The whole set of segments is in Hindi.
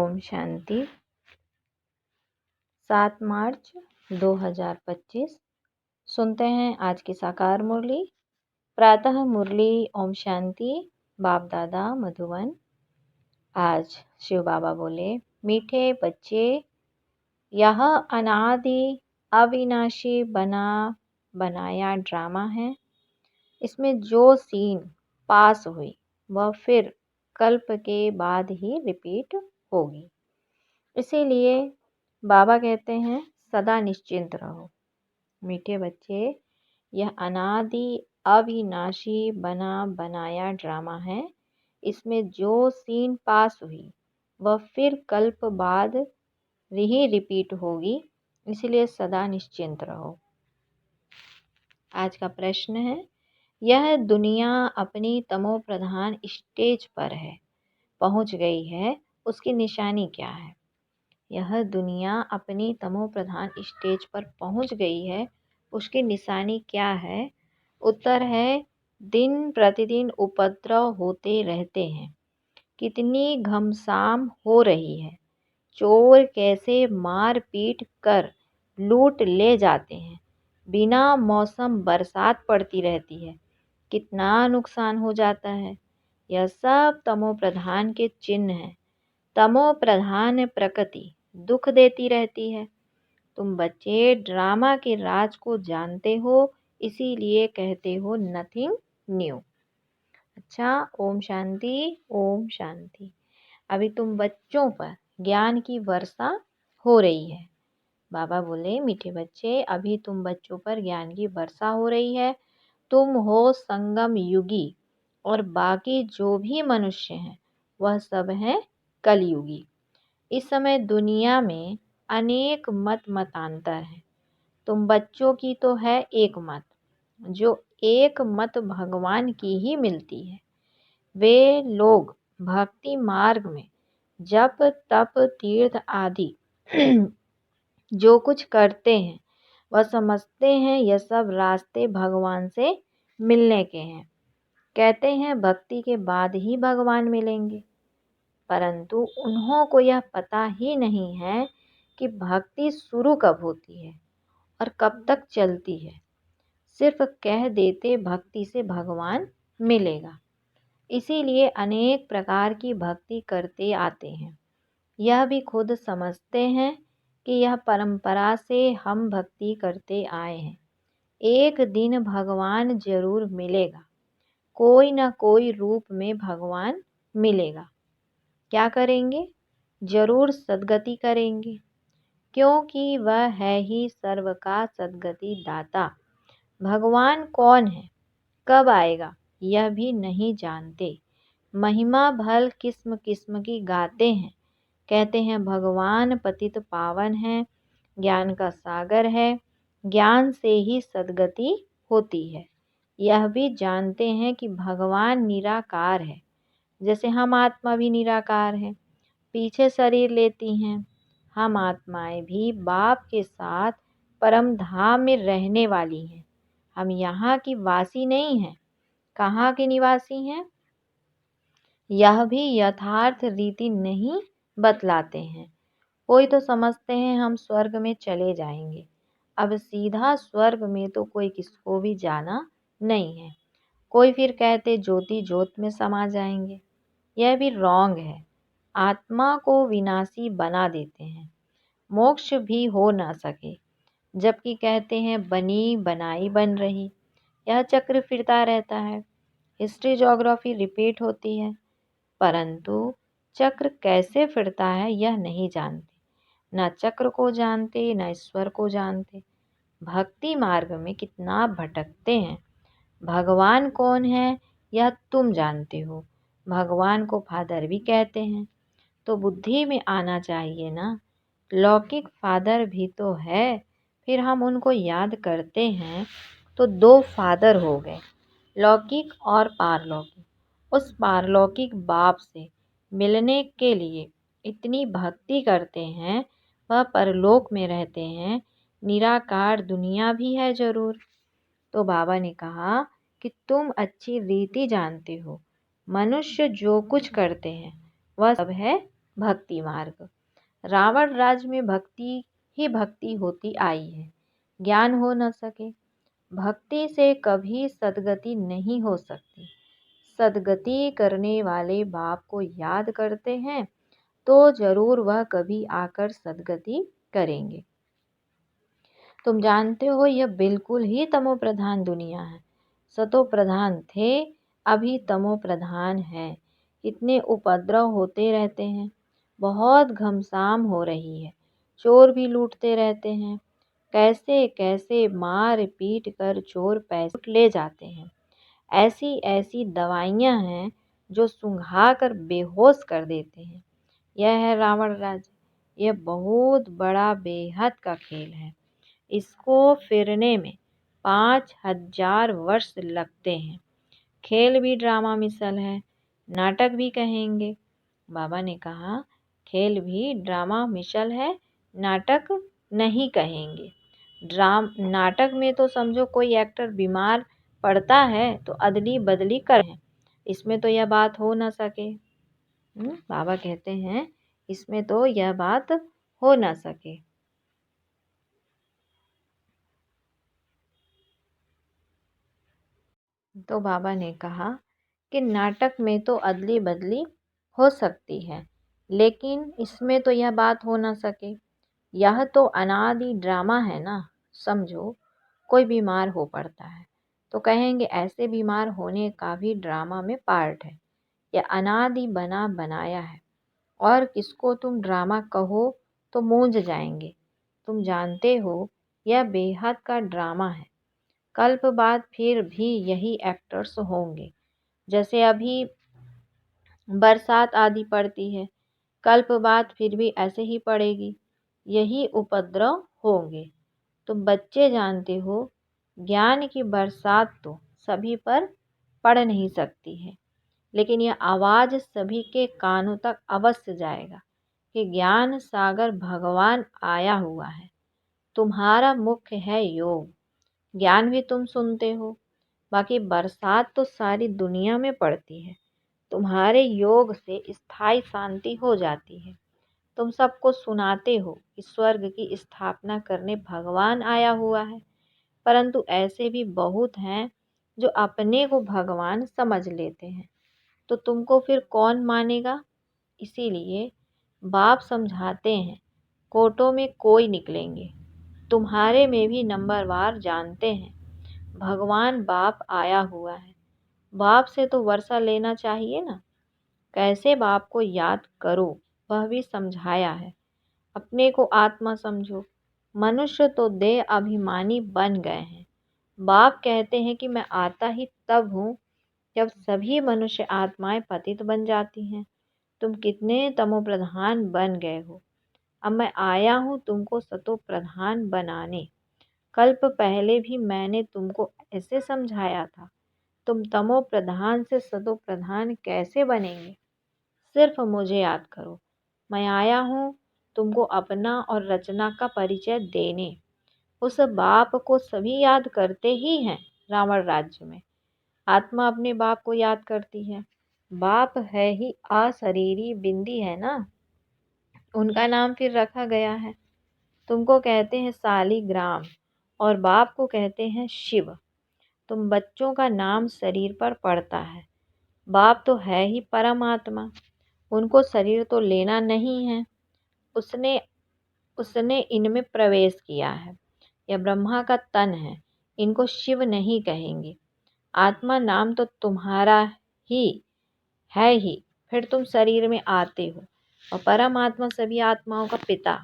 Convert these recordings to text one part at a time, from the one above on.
ओम शांति। 7 मार्च 2025। सुनते हैं आज की साकार मुरली। प्रातः मुरली ओम शांति। बाप दादा मधुबन। आज शिव बाबा बोले, मीठे बच्चे, यह अनादि अविनाशी बनाया ड्रामा है। इसमें जो सीन पास हुई वह फिर कल्प के बाद ही रिपीट होगी। इसीलिए बाबा कहते हैं सदा निश्चिंत रहो। मीठे बच्चे, यह अनादि अविनाशी बनाया ड्रामा है। इसमें जो सीन पास हुई वह फिर कल्प बाद ही रिपीट होगी। इसलिए सदा निश्चिंत रहो। आज का प्रश्न है, यह दुनिया अपनी तमो प्रधान स्टेज पर है, पहुंच गई है, उसकी निशानी क्या है? यह दुनिया अपनी तमो प्रधान स्टेज पर पहुंच गई है, उसकी निशानी क्या है? उत्तर है, दिन प्रतिदिन उपद्रव होते रहते हैं। कितनी घमसान हो रही है। चोर कैसे मार पीट कर लूट ले जाते हैं। बिना मौसम बरसात पड़ती रहती है। कितना नुकसान हो जाता है। यह सब तमो प्रधान के चिन्ह हैं। तमो प्रधान प्रकृति दुख देती रहती है। तुम बच्चे ड्रामा के राज को जानते हो, इसीलिए कहते हो नथिंग न्यू। अच्छा, ओम शांति ओम शांति। अभी तुम बच्चों पर ज्ञान की वर्षा हो रही है। बाबा बोले, मीठे बच्चे, अभी तुम बच्चों पर ज्ञान की वर्षा हो रही है। तुम हो संगम युगी और बाकी जो भी मनुष्य हैं वह सब हैं कलयुगी। इस समय दुनिया में अनेक मतांतर हैं। तुम बच्चों की तो है एक मत, जो एक मत भगवान की ही मिलती है। वे लोग भक्ति मार्ग में जप तप तीर्थ आदि जो कुछ करते हैं वह समझते हैं यह सब रास्ते भगवान से मिलने के हैं। कहते हैं भक्ति के बाद ही भगवान मिलेंगे, परंतु उन्हों को यह पता ही नहीं है कि भक्ति शुरू कब होती है और कब तक चलती है। सिर्फ कह देते भक्ति से भगवान मिलेगा। इसीलिए अनेक प्रकार की भक्ति करते आते हैं। यह भी खुद समझते हैं कि यह परंपरा से हम भक्ति करते आए हैं। एक दिन भगवान जरूर मिलेगा। कोई न कोई रूप में भगवान मिलेगा। क्या करेंगे? जरूर सद्गति करेंगे, क्योंकि वह है ही सर्व का सद्गति दाता। भगवान कौन है, कब आएगा, यह भी नहीं जानते। महिमा भल किस्म किस्म की गाते हैं। कहते हैं भगवान पतित पावन है, ज्ञान का सागर है, ज्ञान से ही सद्गति होती है। यह भी जानते हैं कि भगवान निराकार है, जैसे हम आत्मा भी निराकार है, पीछे शरीर लेती हैं। हम आत्माएं भी बाप के साथ परम धाम में रहने वाली हैं। हम यहाँ की वासी नहीं हैं। कहाँ के निवासी हैं, यह भी यथार्थ रीति नहीं बतलाते हैं। कोई तो समझते हैं हम स्वर्ग में चले जाएंगे। अब सीधा स्वर्ग में तो कोई किसको भी जाना नहीं है। कोई फिर कहते ज्योति ज्योत में समा जाएंगे। यह भी रॉन्ग है। आत्मा को विनाशी बना देते हैं, मोक्ष भी हो ना सके, जबकि कहते हैं बनी बनाई बन रही। यह चक्र फिरता रहता है। हिस्ट्री ज्योग्राफी रिपीट होती है, परंतु चक्र कैसे फिरता है यह नहीं जानते। न चक्र को जानते न ईश्वर को जानते। भक्ति मार्ग में कितना भटकते हैं। भगवान कौन है यह तुम जानते हो। भगवान को फादर भी कहते हैं, तो बुद्धि में आना चाहिए ना। लौकिक फादर भी तो है, फिर हम उनको याद करते हैं तो दो फादर हो गए, लौकिक और पारलौकिक। उस पारलौकिक बाप से मिलने के लिए इतनी भक्ति करते हैं, वह परलोक में रहते हैं। निराकार दुनिया भी है जरूर। तो बाबा ने कहा कि तुम अच्छी रीति जानते हो। मनुष्य जो कुछ करते हैं वह सब है भक्ति मार्ग। रावण राज्य में भक्ति ही भक्ति होती आई है, ज्ञान हो न सके। भक्ति से कभी सद्गति नहीं हो सकती। सद्गति करने वाले बाप को याद करते हैं तो जरूर वह कभी आकर सद्गति करेंगे। तुम जानते हो यह बिल्कुल ही तमो प्रधान दुनिया है। सतो प्रधान थे, अभी तमो प्रधान है। इतने उपद्रव होते रहते हैं, बहुत घमसान हो रही है। चोर भी लूटते रहते हैं। कैसे कैसे मार पीट कर चोर पैसे ले जाते हैं। ऐसी ऐसी दवाइयाँ हैं जो सुंघा कर बेहोश कर देते हैं। यह है रावण राज्य। यह बहुत बड़ा बेहद का खेल है। इसको फिरने में 5000 वर्ष लगते हैं। खेल भी ड्रामा मिसल है, नाटक भी कहेंगे। बाबा ने कहा, खेल भी ड्रामा मिसल है, नाटक नहीं कहेंगे। नाटक में तो समझो कोई एक्टर बीमार पड़ता है तो अदली बदली कर है। इसमें तो यह बात हो ना सके। बाबा कहते हैं इसमें तो यह बात हो ना सके। तो बाबा ने कहा कि नाटक में तो अदली बदली हो सकती है, लेकिन इसमें तो यह बात हो ना सके। यह तो अनादि ड्रामा है ना। समझो कोई बीमार हो पड़ता है तो कहेंगे ऐसे बीमार होने का भी ड्रामा में पार्ट है। यह अनादि बना बनाया है, और किसको तुम ड्रामा कहो तो मूंझ जाएंगे। तुम जानते हो यह बेहद का ड्रामा है। कल्प बाद फिर भी यही एक्टर्स होंगे। जैसे अभी बरसात आदि पड़ती है, कल्प बाद फिर भी ऐसे ही पड़ेगी। यही उपद्रव होंगे। तुम बच्चे जानते हो ज्ञान की बरसात तो सभी पर पड़ नहीं सकती है, लेकिन यह आवाज़ सभी के कानों तक अवश्य जाएगा कि ज्ञान सागर भगवान आया हुआ है। तुम्हारा मुख्य है योग। ज्ञान भी तुम सुनते हो, बाकी बरसात तो सारी दुनिया में पड़ती है। तुम्हारे योग से स्थायी शांति हो जाती है। तुम सबको सुनाते हो कि स्वर्ग की स्थापना करने भगवान आया हुआ है, परंतु ऐसे भी बहुत हैं जो अपने को भगवान समझ लेते हैं। तो तुमको फिर कौन मानेगा? इसीलिए बाप समझाते हैं, कोटों में कोई निकलेंगे। तुम्हारे में भी नंबरवार जानते हैं भगवान बाप आया हुआ है। बाप से तो वर्षा लेना चाहिए ना। कैसे बाप को याद करो वह भी समझाया है। अपने को आत्मा समझो। मनुष्य तो देह अभिमानी बन गए हैं। बाप कहते हैं कि मैं आता ही तब हूँ जब सभी मनुष्य आत्माएं पतित बन जाती हैं। तुम कितने तमो प्रधान बन गए हो। अब मैं आया हूँ तुमको सतो प्रधान बनाने। कल्प पहले भी मैंने तुमको ऐसे समझाया था। तुम तमो प्रधान से सतो प्रधान कैसे बनेंगे? सिर्फ मुझे याद करो। मैं आया हूँ तुमको अपना और रचना का परिचय देने। उस बाप को सभी याद करते ही हैं। रावण राज्य में आत्मा अपने बाप को याद करती है। बाप है ही अशरीरी बिंदी है ना, उनका नाम फिर रखा गया है। तुमको कहते हैं शालिग्राम और बाप को कहते हैं शिव। तुम बच्चों का नाम शरीर पर पड़ता है। बाप तो है ही परमात्मा, उनको शरीर तो लेना नहीं है। उसने उसने इनमें प्रवेश किया है। यह ब्रह्मा का तन है, इनको शिव नहीं कहेंगे। आत्मा नाम तो तुम्हारा ही है ही, फिर तुम शरीर में आते हो। और परमात्मा सभी आत्माओं का पिता।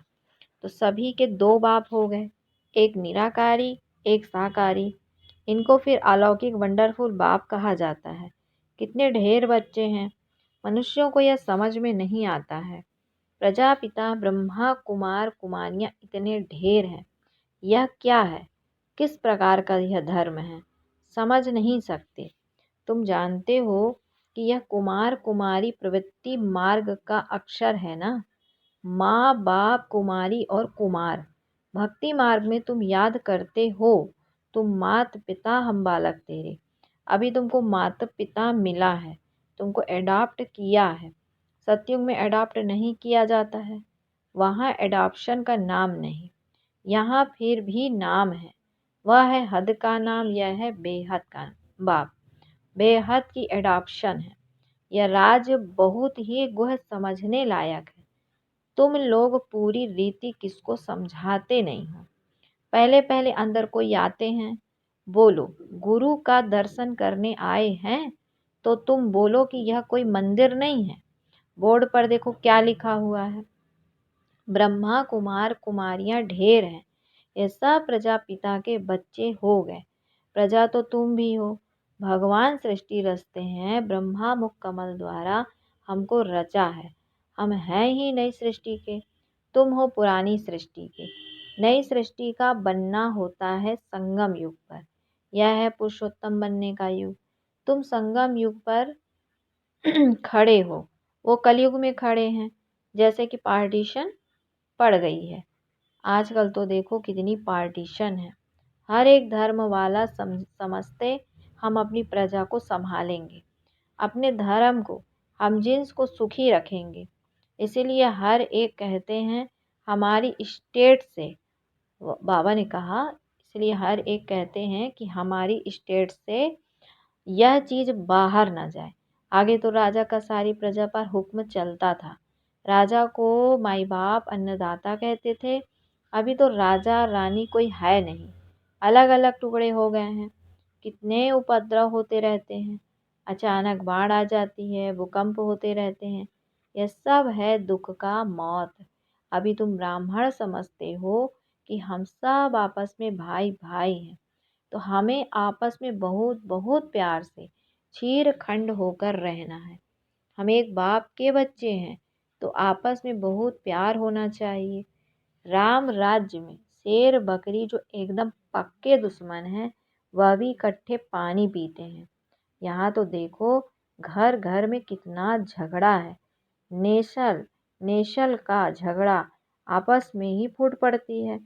तो सभी के दो बाप हो गए, एक निराकारी एक साकारी। इनको फिर अलौकिक वंडरफुल बाप कहा जाता है। कितने ढेर बच्चे हैं, मनुष्यों को यह समझ में नहीं आता है। प्रजापिता ब्रह्मा कुमार कुमारियाँ इतने ढेर हैं। यह क्या है, किस प्रकार का यह धर्म है, समझ नहीं सकते। तुम जानते हो कि यह कुमार कुमारी प्रवृत्ति मार्ग का अक्षर है ना। माँ बाप कुमारी और कुमार। भक्ति मार्ग में तुम याद करते हो, तुम मात पिता हम बालक तेरे। अभी तुमको माता पिता मिला है, तुमको एडॉप्ट किया है। सतयुग में अडॉप्ट नहीं किया जाता है, वहाँ एडॉप्शन का नाम नहीं, यहाँ फिर भी नाम है। वह है हद का नाम, यह है बेहद का बाप। बेहद की एडॉप्शन है। यह राज बहुत ही गुह समझने लायक है। तुम लोग पूरी रीति किसको समझाते नहीं हो। पहले पहले अंदर कोई आते हैं, बोलो गुरु का दर्शन करने आए हैं, तो तुम बोलो कि यह कोई मंदिर नहीं है। बोर्ड पर देखो क्या लिखा हुआ है, ब्रह्मा कुमार कुमारियां ढेर हैं, ये सब प्रजापिता के बच्चे हो गए। प्रजा तो तुम भी हो। भगवान सृष्टि रचते हैं, ब्रह्मा मुख कमल द्वारा हमको रचा है। हम हैं ही नई सृष्टि के, तुम हो पुरानी सृष्टि के। नई सृष्टि का बनना होता है संगम युग पर, यह है पुरुषोत्तम बनने का युग। तुम संगम युग पर खड़े हो, वो कलयुग में खड़े हैं। जैसे कि पार्टीशन पड़ गई है। आजकल तो देखो कितनी पार्टीशन है। हर एक धर्म वाला समझते हम अपनी प्रजा को संभालेंगे, अपने धर्म को, हम जिन्स को सुखी रखेंगे। इसीलिए हर एक कहते हैं हमारी स्टेट से, बाबा ने कहा, इसलिए हर एक कहते हैं कि हमारी स्टेट से यह चीज़ बाहर ना जाए। आगे तो राजा का सारी प्रजा पर हुक्म चलता था। राजा को माई बाप अन्नदाता कहते थे। अभी तो राजा रानी कोई है नहीं, अलग अलग टुकड़े हो गए हैं। कितने उपद्रव होते रहते हैं, अचानक बाढ़ आ जाती है, भूकंप होते रहते हैं। यह सब है दुख का मौत। अभी तुम ब्राह्मण समझते हो कि हम सब आपस में भाई भाई हैं, तो हमें आपस में बहुत बहुत प्यार से चीर खंड होकर रहना है। हम एक बाप के बच्चे हैं, तो आपस में बहुत प्यार होना चाहिए। राम राज्य में शेर बकरी जो एकदम पक्के दुश्मन हैं, वह भी इकट्ठे पानी पीते हैं। यहाँ तो देखो घर घर में कितना झगड़ा है। नेशल नेशल का झगड़ा आपस में ही फूट पड़ती है।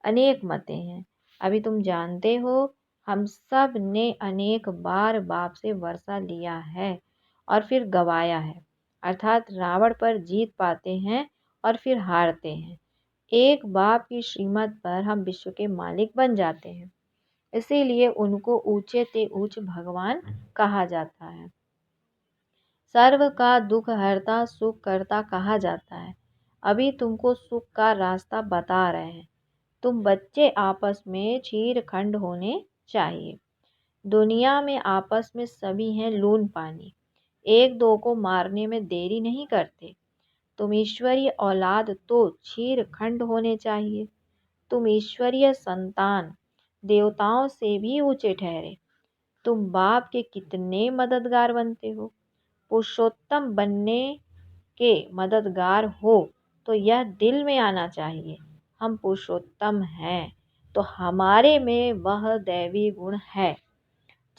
अनेक मतें हैं। अभी तुम जानते हो हम सब ने अनेक बार बाप से वर्षा लिया है और फिर गवाया है, अर्थात रावण पर जीत पाते हैं और फिर हारते हैं। एक बाप की श्रीमत पर हम विश्व के मालिक बन जाते हैं। इसीलिए उनको ऊंचे ते ऊंच भगवान कहा जाता है। सर्व का दुख हरता सुख करता कहा जाता है। अभी तुमको सुख का रास्ता बता रहे हैं। तुम बच्चे आपस में चीर खंड होने चाहिए। दुनिया में आपस में सभी हैं लून पानी, एक दो को मारने में देरी नहीं करते। तुम ईश्वरीय औलाद तो चीर खंड होने चाहिए। तुम ईश्वरीय संतान, देवताओं से भी ऊंचे ठहरे। तुम बाप के कितने मददगार बनते हो। पुरुषोत्तम बनने के मददगार हो तो यह दिल में आना चाहिए, हम पुरुषोत्तम हैं तो हमारे में वह दैवी गुण है।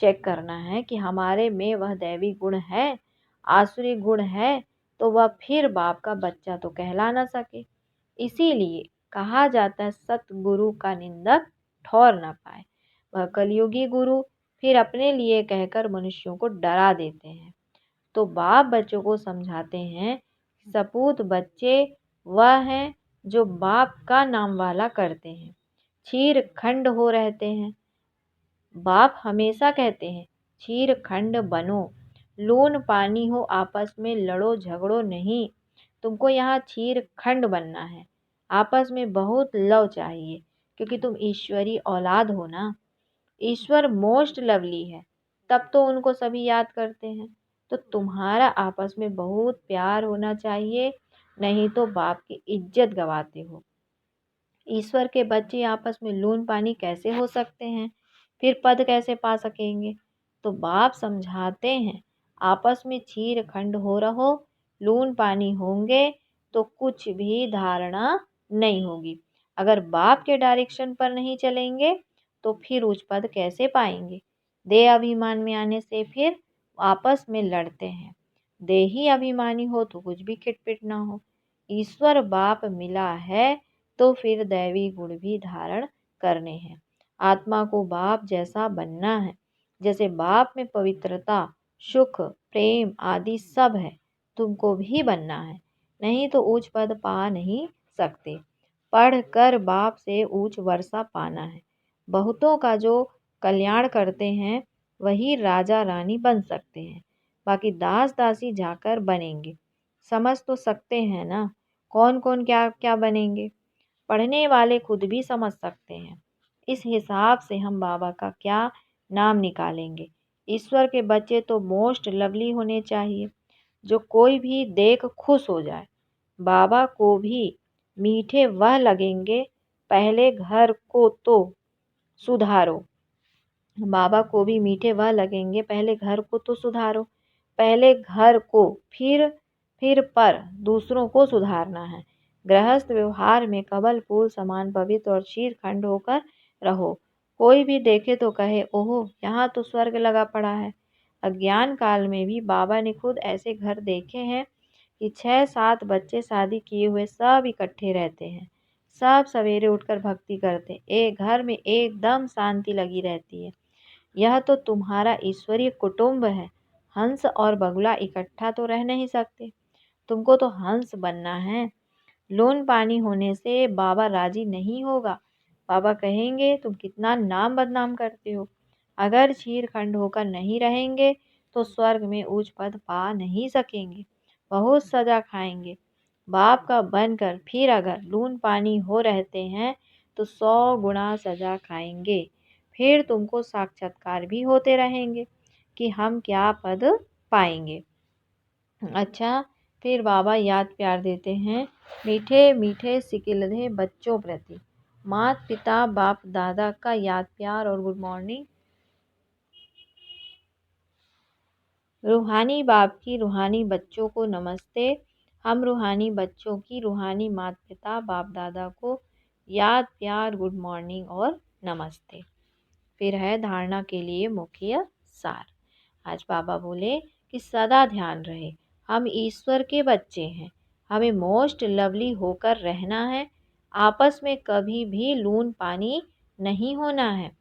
चेक करना है कि हमारे में वह दैवी गुण है। आसुरी गुण है तो वह फिर बाप का बच्चा तो कहला ना सके। इसीलिए कहा जाता है सतगुरु का निंदक ठौर न पाए। वह कलयुगी गुरु फिर अपने लिए कहकर मनुष्यों को डरा देते हैं। तो बाप बच्चों को समझाते हैं, सपूत बच्चे वह हैं जो बाप का नाम वाला करते हैं, चीर खंड हो रहते हैं। बाप हमेशा कहते हैं चीर खंड बनो, लून पानी हो, आपस में लड़ो झगड़ो नहीं। तुमको यहाँ चीर खंड बनना है। आपस में बहुत लव चाहिए, क्योंकि तुम ईश्वरी औलाद हो ना। ईश्वर मोस्ट लवली है, तब तो उनको सभी याद करते हैं। तो तुम्हारा आपस में बहुत प्यार होना चाहिए, नहीं तो बाप की इज्जत गवाते हो। ईश्वर के बच्चे आपस में लून पानी कैसे हो सकते हैं, फिर पद कैसे पा सकेंगे। तो बाप समझाते हैं आपस में चीर खंड हो रहो, लून पानी होंगे तो कुछ भी धारणा नहीं होगी। अगर बाप के डायरेक्शन पर नहीं चलेंगे तो फिर उच्च पद कैसे पाएंगे। देह अभिमान में आने से फिर आपस में लड़ते हैं। देही अभिमानी हो तो कुछ भी खिटपिट ना हो। ईश्वर बाप मिला है तो फिर दैवी गुण भी धारण करने हैं। आत्मा को बाप जैसा बनना है। जैसे बाप में पवित्रता, सुख, प्रेम आदि सब है, तुमको भी बनना है, नहीं तो ऊंच पद पा नहीं सकते। पढ़ कर बाप से ऊंच वर्षा पाना है। बहुतों का जो कल्याण करते हैं वही राजा रानी बन सकते हैं, बाकी दास दासी जाकर बनेंगे। समझ तो सकते हैं ना कौन कौन क्या क्या बनेंगे। पढ़ने वाले खुद भी समझ सकते हैं। इस हिसाब से हम बाबा का क्या नाम निकालेंगे। ईश्वर के बच्चे तो मोस्ट लवली होने चाहिए, जो कोई भी देख खुश हो जाए। बाबा को भी मीठे वह लगेंगे, पहले घर को तो सुधारो। बाबा को भी मीठे वह लगेंगे, पहले घर को तो सुधारो। पहले घर को, फिर पर दूसरों को सुधारना है। गृहस्थ व्यवहार में कमल फूल समान पवित्र और शीरखंड होकर रहो। कोई भी देखे तो कहे, ओहो यहाँ तो स्वर्ग लगा पड़ा है। अज्ञान काल में भी बाबा ने खुद ऐसे घर देखे हैं कि 6-7 बच्चे शादी किए हुए सब इकट्ठे रहते हैं। सब सवेरे उठकर भक्ति करते, एक घर में एकदम शांति लगी रहती है। यह तो तुम्हारा ईश्वरीय कुटुंब है। हंस और बगुला इकट्ठा तो रह नहीं सकते। तुमको तो हंस बनना है। लोन पानी होने से बाबा राजी नहीं होगा। बाबा कहेंगे तुम कितना नाम बदनाम करते हो। अगर चीरखंड होकर नहीं रहेंगे तो स्वर्ग में उच्च पद पा नहीं सकेंगे, बहुत सजा खाएंगे। बाप का बनकर फिर अगर लून पानी हो रहते हैं तो 100 गुना सजा खाएंगे। फिर तुमको साक्षात्कार भी होते रहेंगे कि हम क्या पद पाएंगे। अच्छा, फिर बाबा याद प्यार देते हैं मीठे मीठे सिकिलधे बच्चों प्रति। माता पिता बाप दादा का याद प्यार और गुड मॉर्निंग। रूहानी बाप की रूहानी बच्चों को नमस्ते। हम रूहानी बच्चों की रूहानी माता पिता बाप दादा को याद प्यार गुड मॉर्निंग और नमस्ते। फिर है धारणा के लिए मुख्य सार। आज बाबा बोले कि सदा ध्यान रहे हम ईश्वर के बच्चे हैं, हमें मोस्ट लवली होकर रहना है। आपस में कभी भी लून पानी नहीं होना है।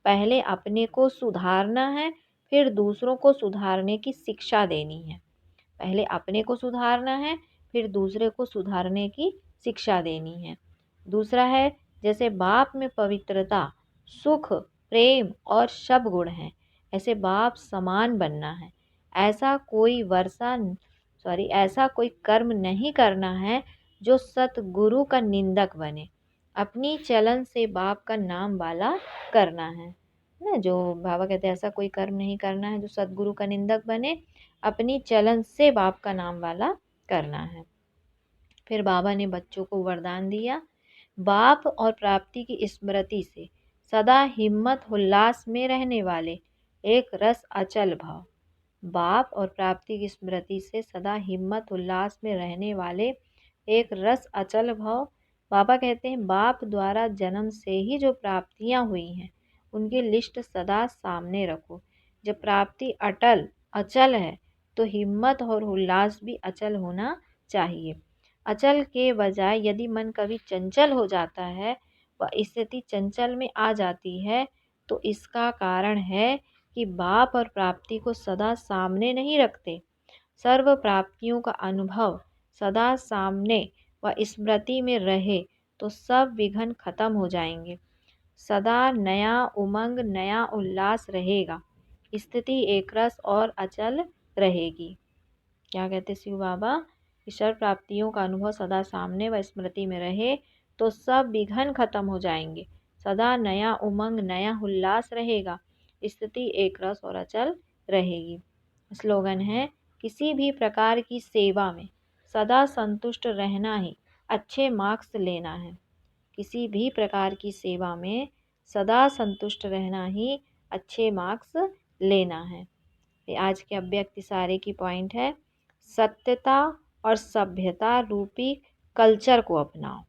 पहले अपने को सुधारना है, फिर दूसरों को सुधारने की शिक्षा देनी है। पहले अपने को सुधारना है, फिर दूसरे को सुधारने की शिक्षा देनी है। दूसरा है जैसे बाप में पवित्रता, सुख, प्रेम और सब गुण हैं, ऐसे बाप समान बनना है। ऐसा कोई कर्म नहीं करना है जो सतगुरु का निंदक बने। अपनी चलन से बाप का नाम वाला करना है ना। जो बाबा कहते हैं ऐसा कोई कर्म नहीं करना है जो सतगुरु का निंदक बने, अपनी चलन से बाप का नाम वाला करना है। फिर बाबा ने बच्चों को वरदान दिया, बाप और प्राप्ति की स्मृति से सदा हिम्मत उल्लास में रहने वाले एक रस अचल भाव। बाप और प्राप्ति की स्मृति से सदा हिम्मत उल्लास में रहने वाले एक रस अचल भाव। बाबा कहते हैं बाप द्वारा जन्म से ही जो प्राप्तियां हुई हैं उनकी लिस्ट सदा सामने रखो। जब प्राप्ति अटल अचल है तो हिम्मत और उल्लास भी अचल होना चाहिए। अचल के बजाय यदि मन कभी चंचल हो जाता है व स्थिति चंचल में आ जाती है तो इसका कारण है कि बाप और प्राप्ति को सदा सामने नहीं रखते। सर्व प्राप्तियों का अनुभव सदा सामने व स्मृति में रहे तो सब विघ्न खत्म हो जाएंगे। सदा नया उमंग नया उल्लास रहेगा, स्थिति एकरस और अचल रहेगी। क्या कहते शिव बाबा, ईश्वर प्राप्तियों का अनुभव सदा सामने व स्मृति में रहे तो सब विघ्न खत्म हो जाएंगे। सदा नया उमंग नया उल्लास रहेगा, स्थिति एक रस और अचल रहेगी। स्लोगन है, किसी भी प्रकार की सेवा में सदा संतुष्ट रहना ही अच्छे मार्क्स लेना है। किसी भी प्रकार की सेवा में सदा संतुष्ट रहना ही अच्छे मार्क्स लेना है। ये आज के अव्यक्त सारे की पॉइंट है। सत्यता और सभ्यता रूपी कल्चर को अपनाओ।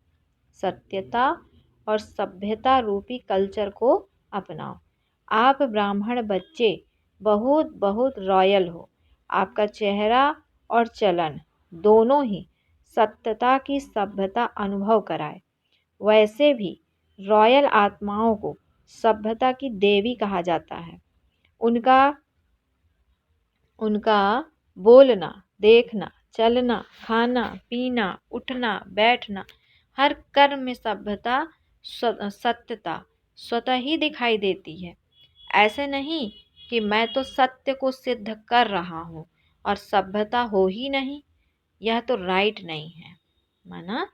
सत्यता और सभ्यता रूपी कल्चर को अपनाओ। आप ब्राह्मण बच्चे बहुत बहुत रॉयल हो। आपका चेहरा और चलन दोनों ही सत्यता की सभ्यता अनुभव कराए। वैसे भी रॉयल आत्माओं को सभ्यता की देवी कहा जाता है। उनका बोलना, देखना, चलना, खाना, पीना, उठना, बैठना, हर कर्म में सभ्यता सत्यता स्वतः ही दिखाई देती है। ऐसे नहीं कि मैं तो सत्य को सिद्ध कर रहा हूँ और सभ्यता हो ही नहीं, यह तो राइट नहीं है। माना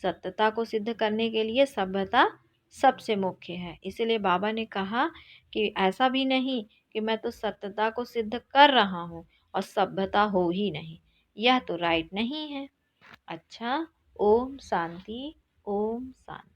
सत्यता को सिद्ध करने के लिए सभ्यता सबसे मुख्य है। इसीलिए बाबा ने कहा कि ऐसा भी नहीं कि मैं तो सत्यता को सिद्ध कर रहा हूँ और सभ्यता हो ही नहीं, यह तो राइट नहीं है। अच्छा, ओम शांति, ओम शांति।